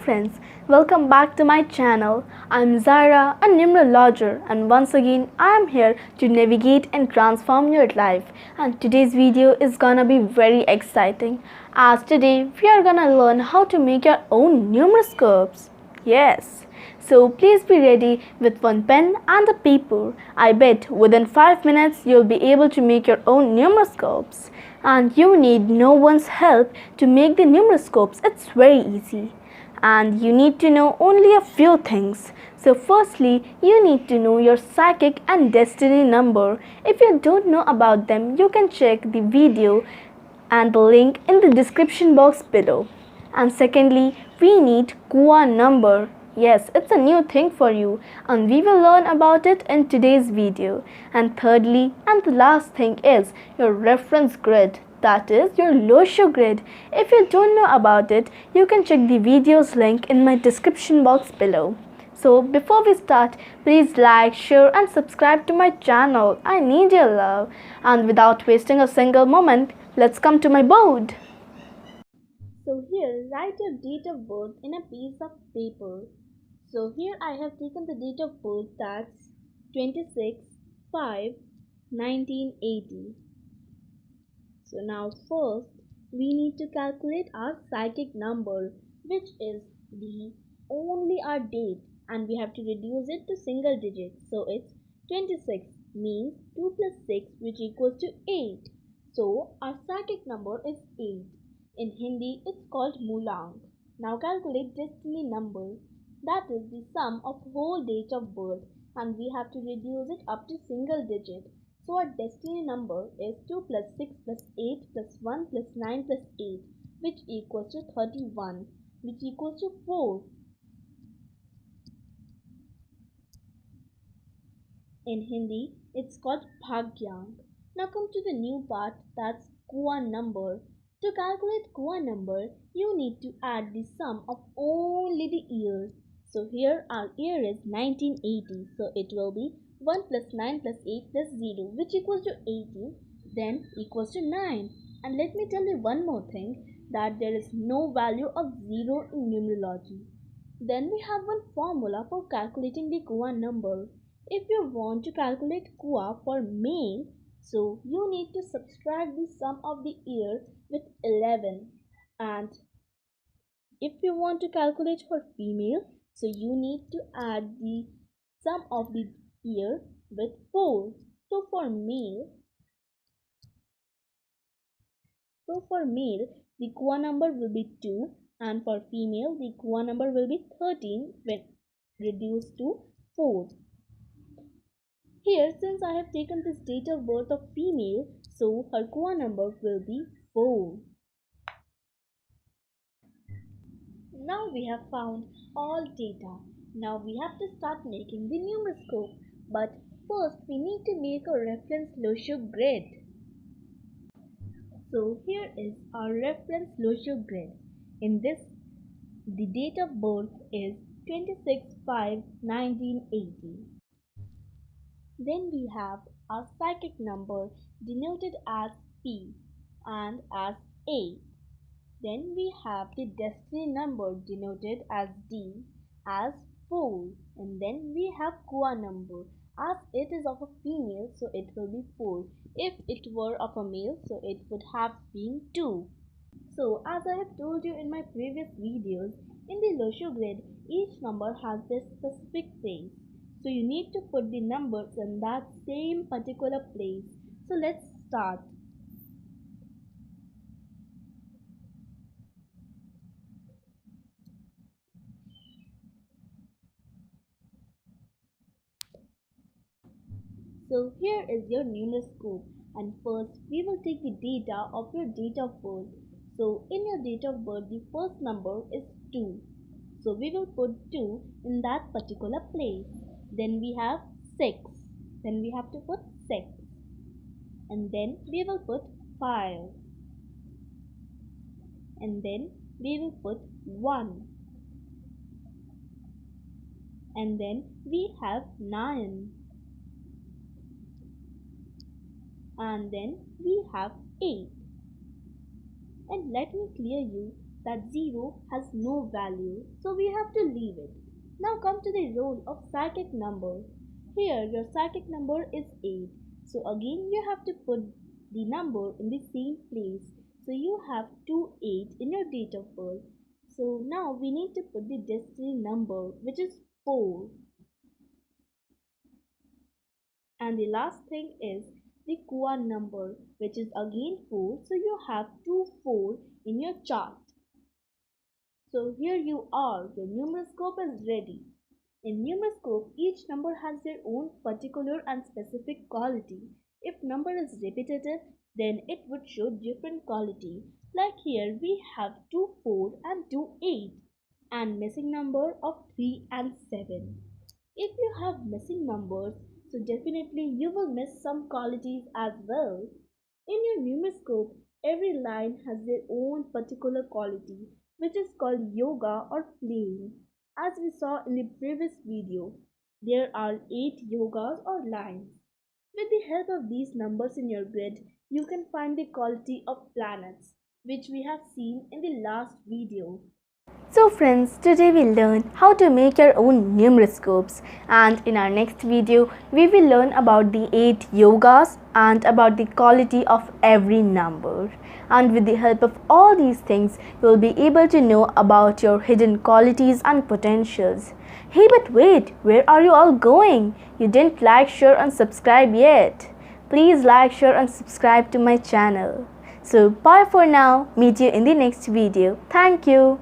friends, welcome back to my channel. I'm Zaira, a numerologer, and once again I am here to navigate and transform your life. And today's video is gonna be very exciting as today we are gonna learn how to make your own numeroscopes. Yes. So please be ready with one pen and a paper. I bet within 5 minutes you'll be able to make your own numeroscopes. And you need no one's help to make the numeroscopes. It's very easy. And you need to know only a few things. So firstly, you need to know your psychic and destiny number. If you don't know about them, you can check the video and the link in the description box below. And secondly, we need KUA number. Yes, it's a new thing for you and we will learn about it in today's video. And thirdly and the last thing is your reference grid, that is your Losho grid. If you don't know about it, you can check the video's link in my description box below. So before we start, please like, share and subscribe to my channel. I need your love. And without wasting a single moment, let's come to my board. So here, write your date of birth in a piece of paper. So here I have taken the date of birth, that's 26/5/1980. So now first we need to calculate our psychic number, which is the only our date, and we have to reduce it to single digits. So it's 26 means 2 plus 6, which equals to 8. So our psychic number is 8. In Hindi it's called Mulang. Now calculate destiny number, that is the sum of whole date of birth, and we have to reduce it up to single digit. So our destiny number is 2 plus 6 plus 8 plus 1 plus 9 plus 8, which equals to 31, which equals to 4. In Hindi, it's called Bhagyank. Now come to the new part, that's KUA number. To calculate KUA number, you need to add the sum of only the year. So here our year is 1980, so it will be 1 plus 9 plus 8 plus 0, which equals to 80, then equals to 9. And let me tell you one more thing, that there is no value of 0 in numerology. Then we have one formula for calculating the KUA number. If you want to calculate KUA for male, so you need to subtract the sum of the year with 11. And if you want to calculate for female, so you need to add the sum of the year with 4. So for male, the KUA number will be 2, and for female, the KUA number will be 13 when reduced to 4. Here, since I have taken this date of birth of female, so her KUA number will be 4. Now we have found all data. Now we have to start making the numeroscope. But first we need to make a reference Losho grid. So here is our reference Losho grid. In this, the date of birth is 26/5/1980. Then we have our psychic number denoted as P and as 8. Then we have the destiny number denoted as D as 4. And then we have KUA number. As it is of a female, so it will be 4. If it were of a male, so it would have been 2. So as I have told you in my previous videos, in the Losho grid, each number has their specific place. So you need to put the numbers in that same particular place. So let's start. So here is your numeroscope, and first we will take the data of your date of birth. So in your date of birth, the first number is 2. So we will put 2 in that particular place. Then we have 6. Then we have to put 6. And then we will put 5. And then we will put 1. And then we have 9. And then we have 8. And let me clear you that 0 has no value, so we have to leave it. Now come to the role of psychic number. Here your psychic number is 8. So again you have to put the number in the same place. So you have 28 in your date of birth. So now we need to put the destiny number, which is 4. And the last thing is the Kua number, which is again 4. So you have 4 in your chart. So here you are, your numeroscope is ready. In numeroscope, each number has their own particular and specific quality. If number is repetitive, then it would show different quality. Like here we have 2 4 and 2 8 and missing number of 3 and 7. If you have missing numbers, so definitely you will miss some qualities as well. In your numeroscope, every line has their own particular quality, which is called yoga or plane. As we saw in the previous video, there are 8 yogas or lines. With the help of these numbers in your grid, you can find the quality of planets, which we have seen in the last video. So friends, today we learned how to make your own numeroscopes, and in our next video we will learn about the 8 yogas and about the quality of every number. And with the help of all these things, you will be able to know about your hidden qualities and potentials. Hey, but wait, where are you all going? You didn't like, share and subscribe yet. Please like, share and subscribe to my channel. So bye for now. Meet you in the next video. Thank you.